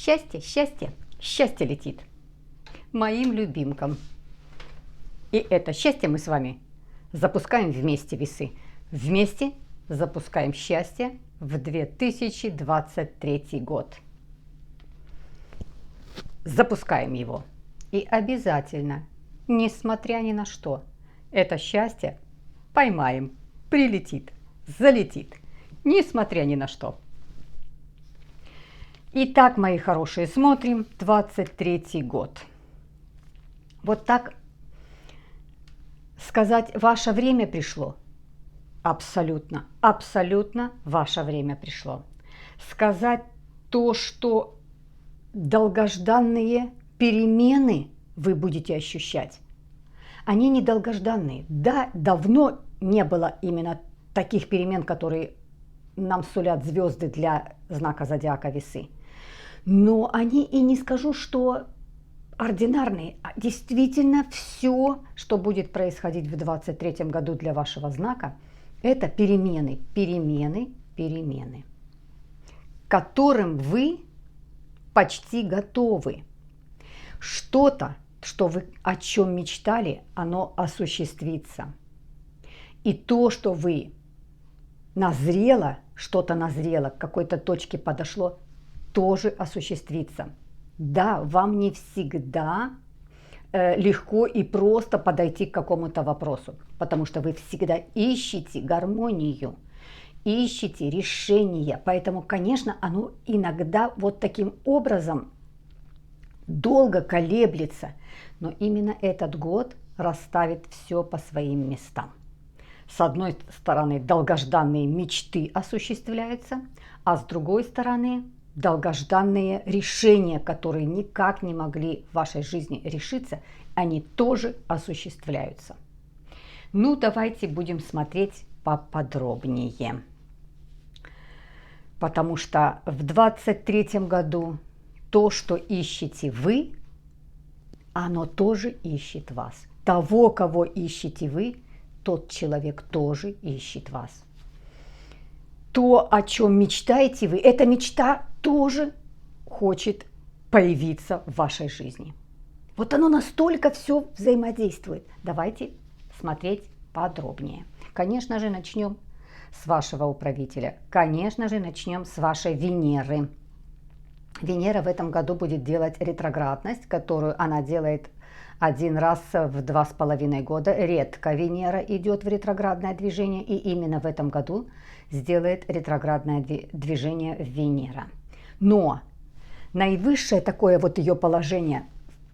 Счастье, счастье, счастье летит моим любимкам. И это счастье мы с вами запускаем вместе весы. Вместе запускаем счастье в 2023 год. Запускаем его. И обязательно, несмотря ни на что, это счастье поймаем, прилетит, залетит, несмотря ни на что. Итак, мои хорошие, смотрим 23 год. Вот так сказать, ваше время пришло. Абсолютно, абсолютно ваше время пришло. Сказать то, что долгожданные перемены вы будете ощущать. Они не долгожданные. Да, давно не было именно таких перемен, которые нам сулят звезды для знака зодиака Весы. Но они и не скажу, что ординарные, а действительно все, что будет происходить в 2023 году для вашего знака, это перемены, перемены, перемены, к которым вы почти готовы. Что-то, что вы о чем мечтали, оно осуществится. И то, что вы назрело, что-то назрело, к какой-то точке подошло, тоже осуществится. Да, вам не всегда легко и просто подойти к какому-то вопросу, потому что вы всегда ищете гармонию, ищете решение. Поэтому, конечно, оно иногда вот таким образом долго колеблется, но именно этот год расставит все по своим местам. С одной стороны, долгожданные мечты осуществляются, а с другой стороны, долгожданные решения, которые никак не могли в вашей жизни решиться, они тоже осуществляются. Ну, давайте будем смотреть поподробнее. Потому что в 2023 году то, что ищете вы, оно тоже ищет вас. Того, кого ищете вы, тот человек тоже ищет вас. То, о чем мечтаете вы, эта мечта тоже хочет появиться в вашей жизни. Вот оно настолько все взаимодействует. Давайте смотреть подробнее. Конечно же, начнем с вашего управителя. Конечно же, начнем с вашей Венеры. Венера в этом году будет делать ретроградность, которую она делает один раз в 2,5 года. Редко Венера идет в ретроградное движение, и именно в этом году сделает ретроградное движение Венера. Но наивысшее такое вот ее положение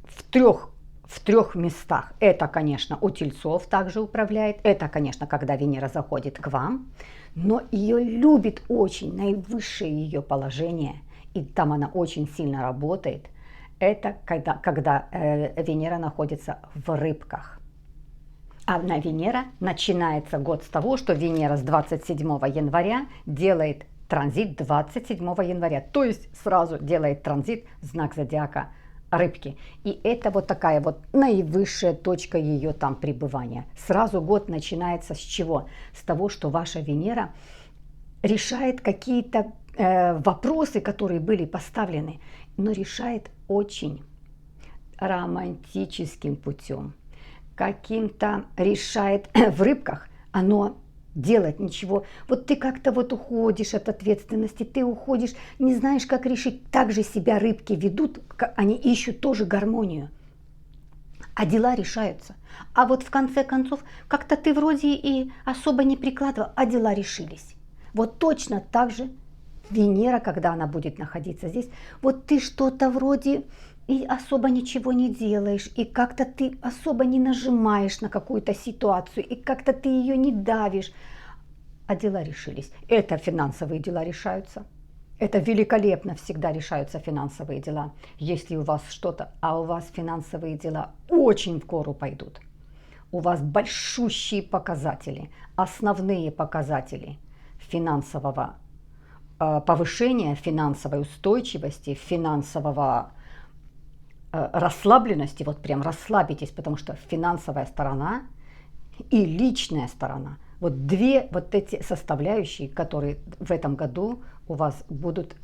в трех местах. Это, конечно, у Тельцов также управляет. Это, конечно, когда Венера заходит к вам. Но ее любит очень наивысшее ее положение. И там она очень сильно работает. Это когда Венера находится в Рыбках. А на Венера начинается год с того, что Венера с 27 января делает транзит 27 января. То есть сразу делает транзит знак зодиака Рыбки. И это вот такая вот наивысшая точка ее там пребывания. Сразу год начинается с чего? С того, что ваша Венера решает какие-то вопросы, которые были поставлены, но решает очень романтическим путем. Каким-то решает в Рыбках, оно делать ничего. Вот ты как-то вот уходишь от ответственности, ты уходишь, не знаешь, как решить. Так же себя Рыбки ведут, они ищут тоже гармонию. А дела решаются. А вот в конце концов, как-то ты вроде и особо не прикладывал, а дела решились. Вот точно так же Венера, когда она будет находиться здесь, вот ты что-то вроде и особо ничего не делаешь, и как-то ты особо не нажимаешь на какую-то ситуацию, и как-то ты ее не давишь, а дела решились. Это финансовые дела решаются. Это великолепно всегда решаются финансовые дела. Если у вас что-то, а у вас финансовые дела очень в гору пойдут. У вас большущие показатели, основные показатели финансового повышения, финансовой устойчивости, финансового расслабленности, вот прям расслабитесь, потому что финансовая сторона и личная сторона, вот две вот эти составляющие, которые в этом году у вас будут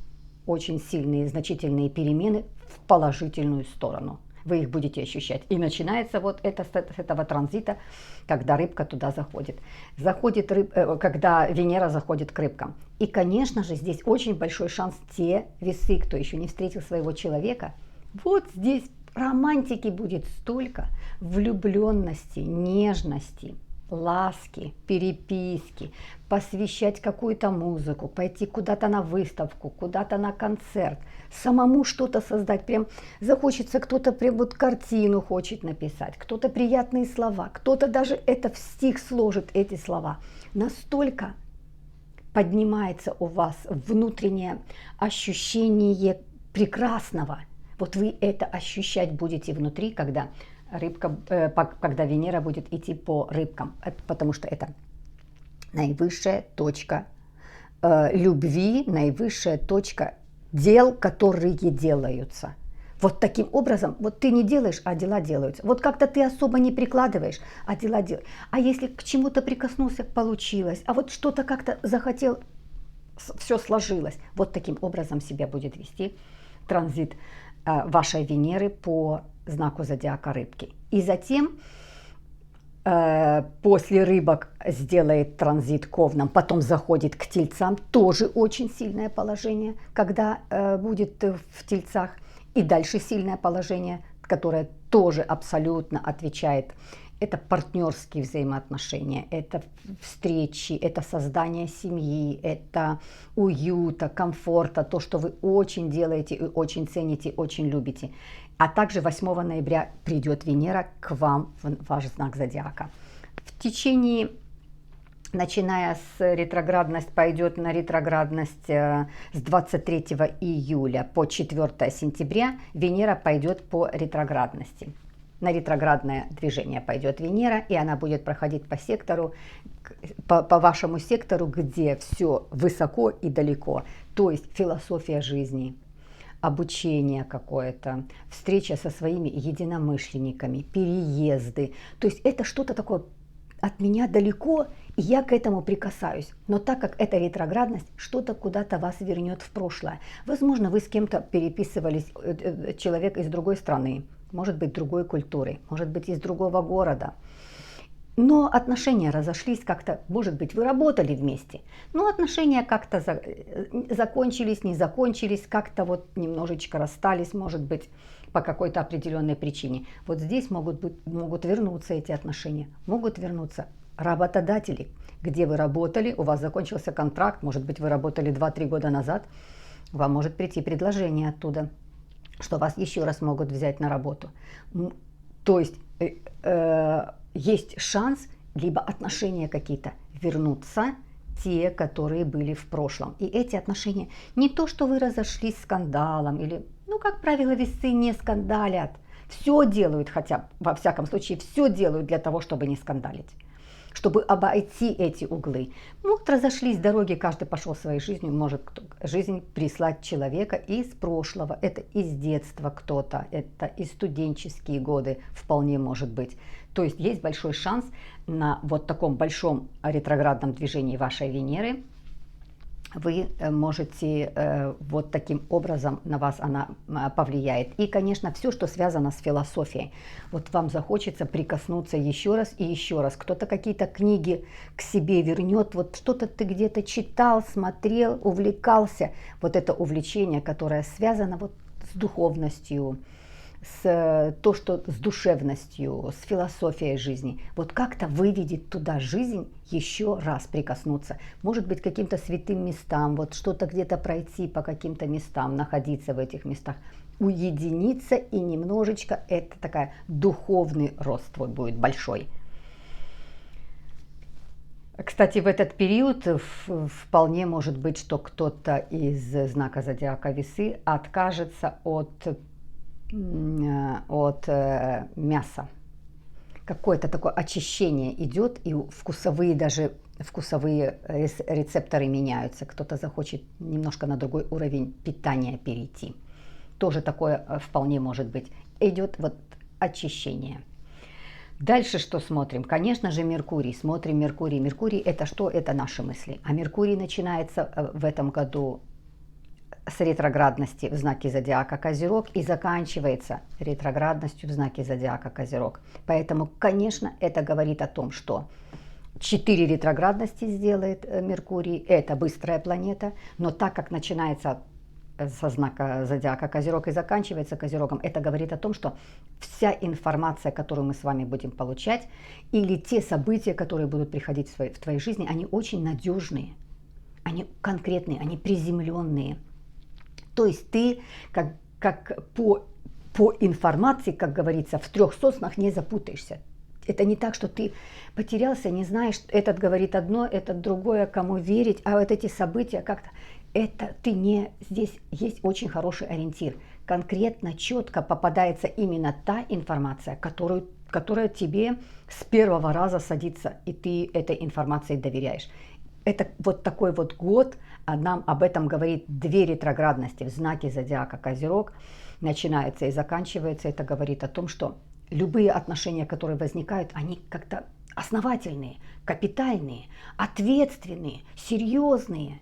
очень сильные, значительные перемены в положительную сторону. Вы их будете ощущать. И начинается вот это с этого транзита, когда рыбка туда заходит. Когда Венера заходит к рыбкам. И, конечно же, здесь очень большой шанс те весы, кто еще не встретил своего человека. Вот здесь романтики будет столько, влюбленности, нежности, ласки, переписки, посвящать какую-то музыку, пойти куда-то на выставку, куда-то на концерт, самому что-то создать. Прям захочется, кто-то прям вот картину хочет написать, кто-то приятные слова, кто-то даже это в стих сложит, эти слова. Настолько поднимается у вас внутреннее ощущение прекрасного. Вот вы это ощущать будете внутри, когда Венера будет идти по рыбкам, потому что это наивысшая точка любви, наивысшая точка дел, которые делаются. Вот таким образом, вот ты не делаешь, а дела делаются. Вот как-то ты особо не прикладываешь, а дела делаются. А если к чему-то прикоснулся, получилось. А вот что-то как-то захотел, все сложилось. Вот таким образом себя будет вести транзит вашей Венеры по знаку зодиака Рыбки. И затем после Рыбок сделает транзит к Овнам, потом заходит к Тельцам, тоже очень сильное положение, когда будет в Тельцах. И дальше сильное положение, которое тоже абсолютно отвечает. Это партнерские взаимоотношения, это встречи, это создание семьи, это уюта, комфорта, то, что вы очень делаете и очень цените, очень любите. А также 8 ноября придет Венера к вам в ваш знак зодиака. В течение, начиная с ретроградность, пойдет на ретроградность с 23 июля по 4 сентября, Венера пойдет по ретроградности. На ретроградное движение пойдет Венера, и она будет проходить по сектору, по вашему сектору, где все высоко и далеко. То есть философия жизни, обучение какое-то, встреча со своими единомышленниками, переезды. То есть это что-то такое от меня далеко, и я к этому прикасаюсь. Но так как это ретроградность, что-то куда-то вас вернет в прошлое. Возможно, вы с кем-то переписывались, человек из другой страны, может быть, другой культуры, может быть, из другого города. Но отношения разошлись как-то, может быть, вы работали вместе, но отношения как-то закончились, не закончились, как-то вот немножечко расстались, может быть, по какой-то определенной причине. Вот здесь могут вернуться эти отношения, могут вернуться работодатели, где вы работали, у вас закончился контракт, может быть, вы работали 2-3 года назад, вам может прийти предложение оттуда, что вас еще раз могут взять на работу. То есть есть шанс, либо отношения какие-то вернутся, те, которые были в прошлом. И эти отношения не то, что вы разошлись скандалом, или, как правило, весы не скандалят. Все делают, хотя, во всяком случае, все делают для того, чтобы не скандалить, чтобы обойти эти углы. Вот разошлись дороги, каждый пошел своей жизнью, может жизнь прислать человека из прошлого, это из детства кто-то, это из студенческие годы вполне может быть. То есть есть большой шанс на вот таком большом ретроградном движении вашей Венеры. Вы можете вот таким образом, на вас она повлияет. И, конечно, все, что связано с философией. Вот вам захочется прикоснуться еще раз и еще раз. Кто-то какие-то книги к себе вернет. Вот что-то ты где-то читал, смотрел, увлекался. Вот это увлечение, которое связано вот с духовностью, с душевностью, с философией жизни. Вот как-то выведет туда жизнь, еще раз прикоснуться. Может быть, к каким-то святым местам, вот что-то где-то пройти по каким-то местам, находиться в этих местах, уединиться и немножечко, это такая духовный рост твой будет большой. Кстати, в этот период вполне может быть, что кто-то из знака зодиака Весы откажется от мяса. Какое-то такое очищение идет, и вкусовые рецепторы меняются. Кто-то захочет немножко на другой уровень питания перейти. Тоже такое вполне может быть. Идет вот очищение. Дальше что смотрим? Конечно же, Меркурий. Смотрим Меркурий. Меркурий это что? Это наши мысли. А Меркурий начинается в этом году с ретроградности в знаке зодиака Козерог и заканчивается ретроградностью в знаке зодиака Козерог. Поэтому, конечно, это говорит о том, что 4 ретроградности сделает Меркурий, это быстрая планета, но так как начинается со знака зодиака Козерог и заканчивается Козерогом, это говорит о том, что вся информация, которую мы с вами будем получать, или те события, которые будут приходить в твоей жизни, они очень надежные, они конкретные, они приземленные. То есть ты как по информации, как говорится, в 3 соснах не запутаешься. Это не так, что ты потерялся, не знаешь, этот говорит одно, этот другое, кому верить, а вот эти события как-то... Это ты не... Здесь есть очень хороший ориентир. Конкретно, четко попадается именно та информация, которая тебе с первого раза садится, и ты этой информацией доверяешь. Это вот такой вот год, а нам об этом говорит 2 ретроградности в знаке зодиака Козерог, начинается и заканчивается. Это говорит о том, что любые отношения, которые возникают, они как-то основательные, капитальные, ответственные, серьезные.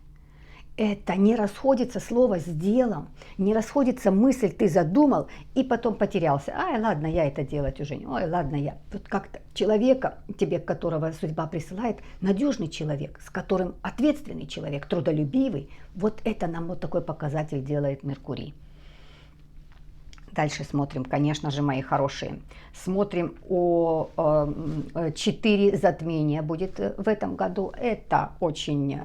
Это не расходится слово с делом, не расходится мысль, ты задумал и потом потерялся. Ай, ладно, я это делать уже не. Ой, ладно, я. Вот как-то человека, тебе, которого судьба присылает, надежный человек, с которым ответственный человек, трудолюбивый, вот это нам вот такой показатель делает Меркурий. Дальше смотрим, конечно же, мои хорошие. Смотрим 4 затмения будет в этом году. Это очень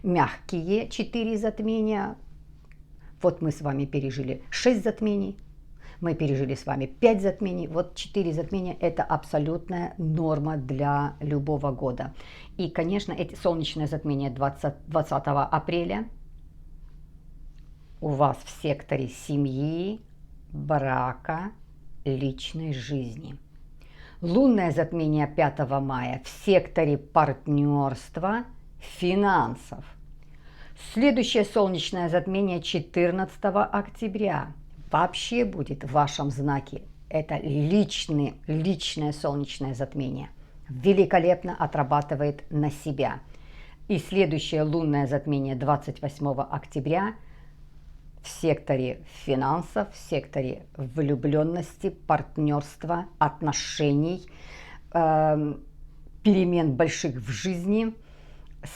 мягкие 4 затмения. Вот мы с вами пережили 6 затмений. Мы пережили с вами 5 затмений. Вот 4 затмения – это абсолютная норма для любого года. И, конечно, эти солнечные затмения 20 апреля у вас в секторе семьи, брака, личной жизни. Лунное затмение 5 мая в секторе партнерства, финансов. Следующее солнечное затмение 14 октября вообще будет в вашем знаке. Это личное солнечное затмение. Великолепно отрабатывает на себя. И следующее лунное затмение 28 октября в секторе финансов, в секторе влюбленности, партнерства, отношений, перемен больших в жизни,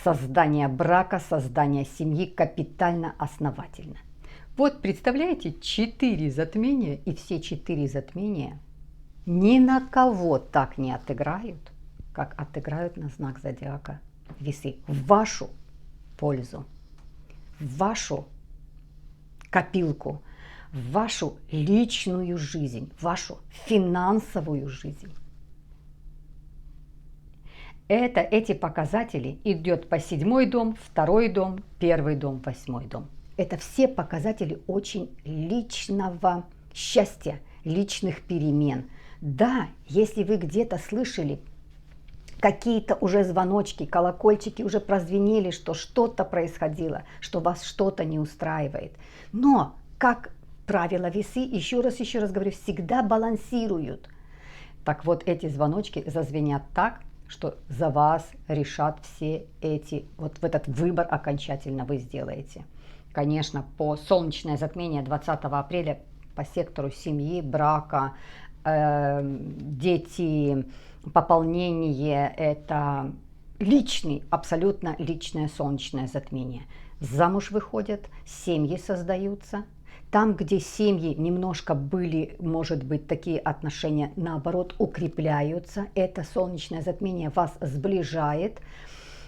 создания брака, создания семьи капитально, основательно. Вот представляете, 4 затмения, и все 4 затмения ни на кого так не отыграют, как отыграют на знак зодиака Весы в вашу пользу, в вашу копилку, в вашу личную жизнь, в вашу финансовую жизнь. Эти показатели идут по 7 дом, 2 дом, 1 дом, 8 дом. Это все показатели очень личного счастья, личных перемен. Да, если вы где-то слышали какие-то уже звоночки, колокольчики уже прозвенели, что что-то происходило, что вас что-то не устраивает. Но, как правило, весы, еще раз говорю, всегда балансируют. Так вот, эти звоночки зазвенят так, что за вас решат все эти, вот в этот выбор окончательно вы сделаете. Конечно, по солнечное затмение 20 апреля по сектору семьи, брака, дети, пополнение – это абсолютно личное солнечное затмение. Замуж выходят, семьи создаются. Там, где семьи немножко были, может быть, такие отношения, наоборот, укрепляются. Это солнечное затмение вас сближает.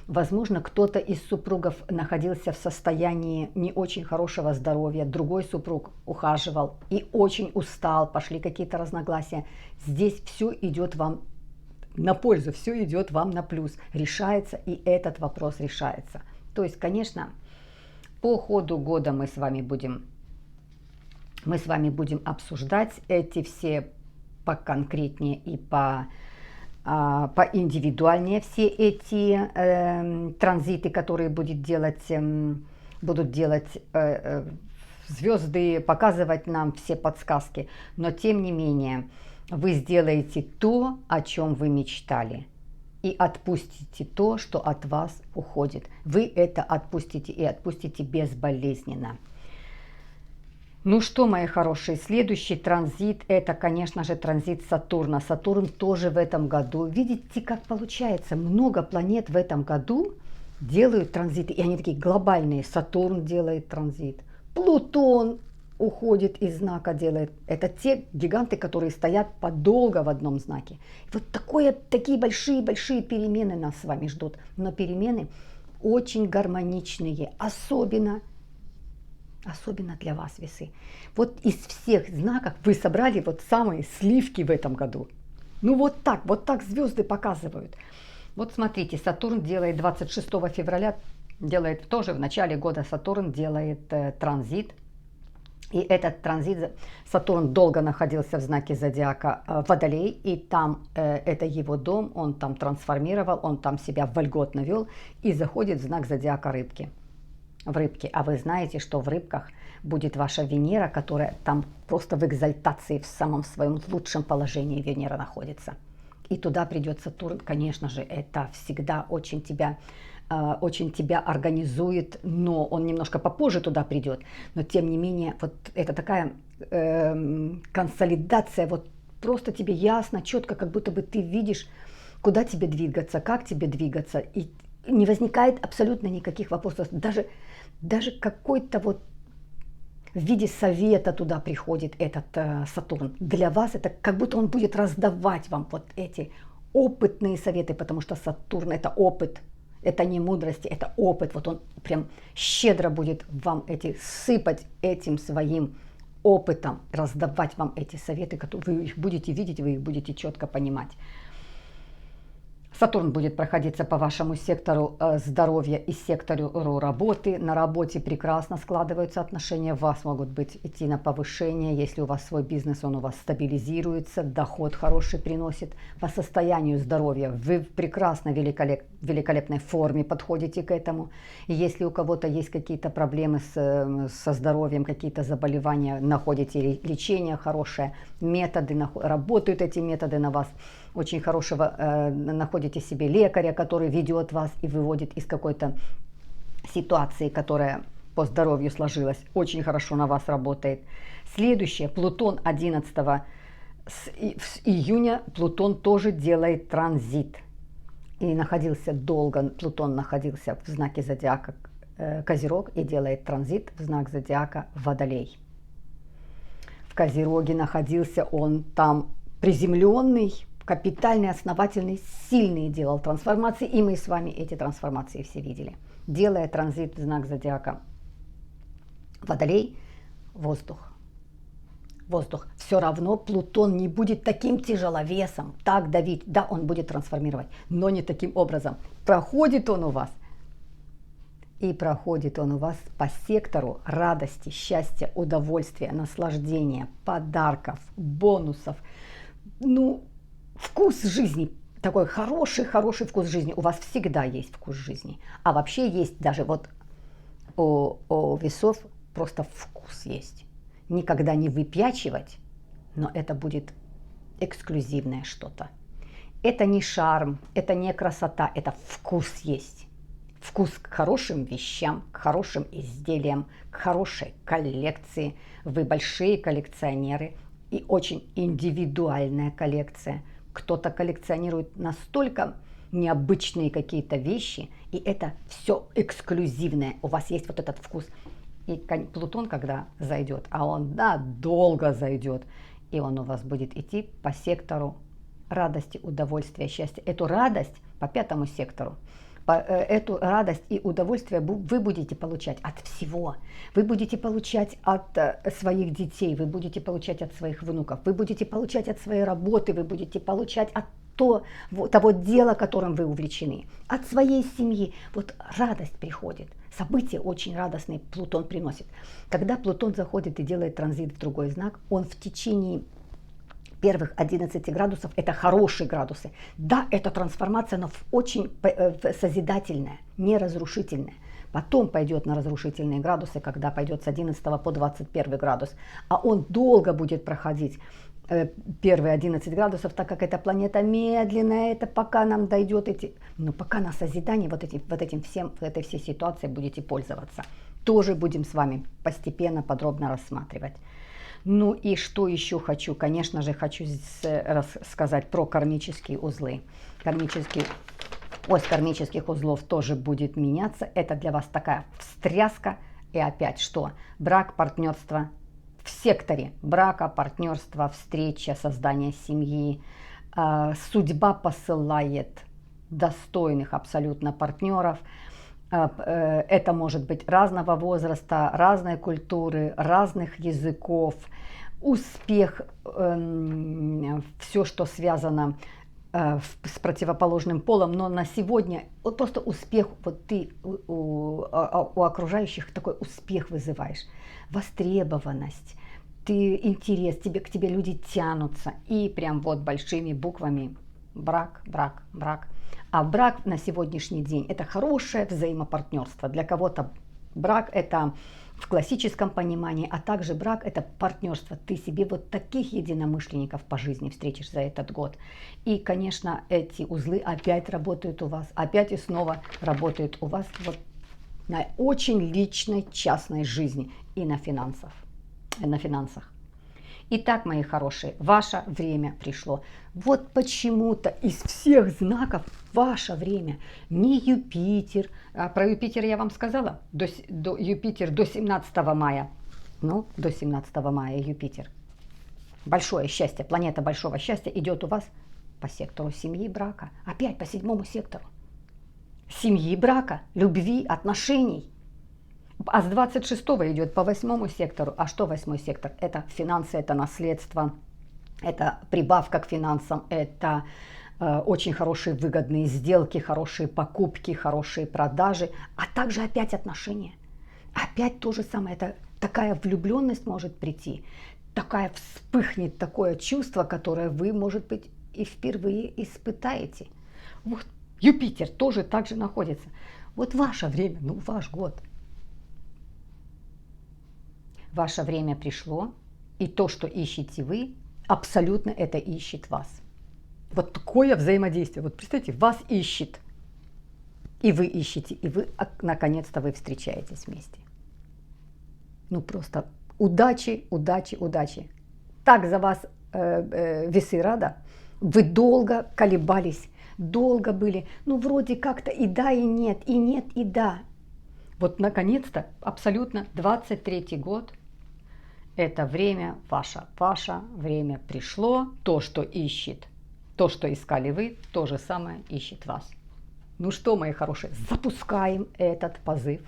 Возможно, кто-то из супругов находился в состоянии не очень хорошего здоровья, другой супруг ухаживал и очень устал, пошли какие-то разногласия. Здесь все идет вам на пользу, все идет вам на плюс. Решается, и этот вопрос решается. То есть, конечно, по ходу года мы с вами будем обсуждать эти все поконкретнее и поиндивидуальнее все эти транзиты, которые будут делать звезды, показывать нам все подсказки. Но тем не менее, вы сделаете то, о чем вы мечтали, и отпустите то, что от вас уходит. Вы это отпустите и отпустите безболезненно. Ну что, мои хорошие, следующий транзит, это, конечно же, транзит Сатурна. Сатурн тоже в этом году. Видите, как получается, много планет в этом году делают транзиты, и они такие глобальные. Сатурн делает транзит, Плутон уходит из знака, делает. Это те гиганты, которые стоят подолго в одном знаке. Вот такие большие-большие перемены нас с вами ждут. Но перемены очень гармоничные, особенно для вас, весы. Вот из всех знаков вы собрали вот самые сливки в этом году. Ну вот так звезды показывают. Вот смотрите, Сатурн делает 26 февраля, делает тоже в начале года Сатурн делает транзит. И этот транзит, Сатурн долго находился в знаке зодиака Водолей, и там это его дом, он там трансформировал, он там себя вольготно вел и заходит в знак зодиака Рыбки. В Рыбке. А вы знаете, что в Рыбках будет ваша Венера, которая там просто в экзальтации, в самом своем лучшем положении Венера находится. И туда придет Сатурн, конечно же, это всегда очень тебя организует, но он немножко попозже туда придет. Но тем не менее, вот это такая консолидация, вот просто тебе ясно, четко, как будто бы ты видишь, куда тебе двигаться, как тебе двигаться, и не возникает абсолютно никаких вопросов. Даже какой-то вот в виде совета туда приходит этот Сатурн. Для вас это как будто он будет раздавать вам вот эти опытные советы, потому что Сатурн это опыт, это не мудрости, это опыт. Вот он прям щедро будет вам сыпать этим своим опытом, раздавать вам эти советы, которые вы их будете видеть, вы их будете четко понимать. Сатурн будет проходиться по вашему сектору здоровья и сектору работы. На работе прекрасно складываются отношения, у вас могут идти на повышение. Если у вас свой бизнес, он у вас стабилизируется, доход хороший приносит. По состоянию здоровья вы в прекрасной, великолепной форме подходите к этому. И если у кого-то есть какие-то проблемы со здоровьем, какие-то заболевания, находите лечение хорошее, методы, работают эти методы на вас. Очень хорошего находите себе лекаря, который ведет вас и выводит из какой-то ситуации, которая по здоровью сложилась. Очень хорошо на вас работает. Следующее, Плутон 11 июня, Плутон тоже делает транзит. И Плутон находился в знаке зодиака Козерог и делает транзит в знак зодиака Водолей. В Козероге находился он там приземленный, капитальный, основательный, сильный делал трансформации, и мы с вами эти трансформации все видели. Делая транзит в знак зодиака Водолей, воздух. Все равно Плутон не будет таким тяжеловесом, так давить. Да, он будет трансформировать, но не таким образом. Проходит он у вас. И проходит он у вас по сектору радости, счастья, удовольствия, наслаждения, подарков, бонусов. Вкус жизни, такой хороший вкус жизни. У вас всегда есть вкус жизни. А вообще есть даже вот у весов просто вкус есть. Никогда не выпячивать, но это будет эксклюзивное что-то. Это не шарм, это не красота, это вкус есть. Вкус к хорошим вещам, к хорошим изделиям, к хорошей коллекции. Вы большие коллекционеры и очень индивидуальная коллекция. Кто-то коллекционирует настолько необычные какие-то вещи, и это все эксклюзивное. У вас есть вот этот вкус. И Плутон, когда зайдет, а он, долго зайдет, и он у вас будет идти по сектору радости, удовольствия, счастья. Эту радость по 5-му сектору. Эту радость и удовольствие вы будете получать от всего. Вы будете получать от своих детей, вы будете получать от своих внуков, вы будете получать от своей работы, вы будете получать от того дела, которым вы увлечены, от своей семьи. Вот радость приходит. События очень радостные Плутон приносит. Когда Плутон заходит и делает транзит в другой знак, он в течение первых 11 градусов это хорошие градусы. Да, это трансформация, но очень созидательная, не разрушительная. Потом пойдет на разрушительные градусы, когда пойдет с 11 по 21 градус. А он долго будет проходить первые 11 градусов, так как эта планета медленная, это пока нам дойдет но пока на созидание вот этой всей ситуацией будете пользоваться. тоже будем с вами постепенно, подробно рассматривать. Ну и что еще хочу? Конечно же, хочу рассказать про кармические узлы. Ось кармических узлов тоже будет меняться. Это для вас такая встряска. И опять что? Брак, партнерство в секторе брака, партнерства, встреча, создание семьи. Судьба посылает достойных абсолютно партнеров. Это может быть разного возраста, разной культуры, разных языков. Успех, все, что связано с противоположным полом, но на сегодня вот просто успех, вот ты у окружающих такой успех вызываешь, востребованность, ты интерес, к тебе люди тянутся, и прям вот большими буквами брак, брак, брак. А брак на сегодняшний день это хорошее взаимопартнерство. Для кого-то брак это в классическом понимании, а также брак это партнерство. Ты себе вот таких единомышленников по жизни встретишь за этот год. И, конечно, эти узлы опять работают у вас, опять и снова работают у вас вот на очень личной, частной жизни и на финансах. Итак, мои хорошие, ваше время пришло. Вот почему-то из всех знаков ваше время. Не Юпитер. Про Юпитер я вам сказала. Юпитер до 17 мая. Ну, до 17 мая Юпитер. Большое счастье, планета большого счастья идет у вас по сектору семьи, брака. Опять по 7 сектору. Семьи, брака, любви, отношений. А с 26-го идет по 8 сектору. А что 8 сектор? Это финансы, это наследство, это прибавка к финансам, это очень хорошие выгодные сделки, хорошие покупки, хорошие продажи, а также опять отношения. Опять то же самое. Это такая влюбленность может прийти, такая вспыхнет такое чувство, которое вы, может быть, и впервые испытаете. Вот Юпитер тоже так же находится. Вот ваше время, ну ваш год. Ваше время пришло, и то, что ищете вы, абсолютно это ищет вас. Вот такое взаимодействие. Вот представьте, вас ищет, и вы ищете, и вы, наконец-то, вы встречаетесь вместе. Ну просто удачи, удачи, удачи. Так за вас весы рада. Вы долго колебались, долго были. Ну вроде как-то и да, и нет, и да. Вот наконец-то, абсолютно 23-й год. Это время ваше время пришло. То, что ищет, то, что искали вы, то же самое ищет вас. Ну что, мои хорошие, запускаем этот позыв.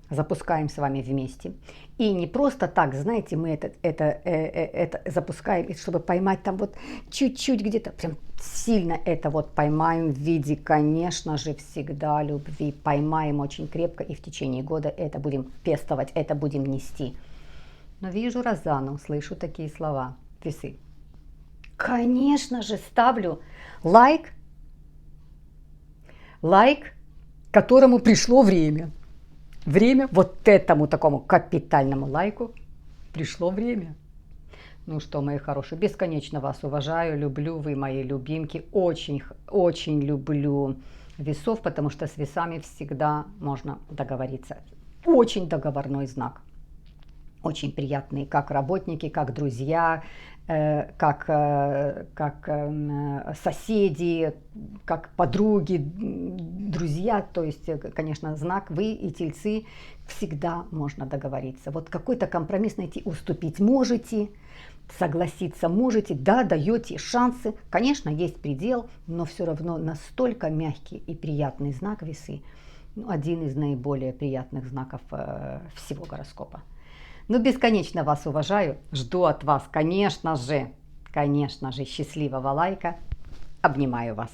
Запускаем с вами вместе. И не просто так, знаете, мы это запускаем, чтобы поймать там вот чуть-чуть где-то, прям сильно это вот поймаем в виде, конечно же, всегда любви. Поймаем очень крепко и в течение года это будем пестовать, это будем нести. Но вижу Розану, слышу такие слова. Весы. Конечно же, ставлю лайк, которому пришло время. Время вот этому такому капитальному лайку пришло время. Ну что, мои хорошие, бесконечно вас уважаю, люблю, вы мои любимки. Очень, очень люблю весов, потому что с весами всегда можно договориться. Очень договорной знак. Очень приятные как работники, как друзья, как соседи, как подруги, друзья. То есть, конечно, знак вы и тельцы, всегда можно договориться. Вот какой-то компромисс найти, уступить можете, согласиться можете, да, даете шансы. Конечно, есть предел, но все равно настолько мягкий и приятный знак весы. Ну, один из наиболее приятных знаков всего гороскопа. Ну, бесконечно вас уважаю, жду от вас, конечно же, счастливого лайка. Обнимаю вас.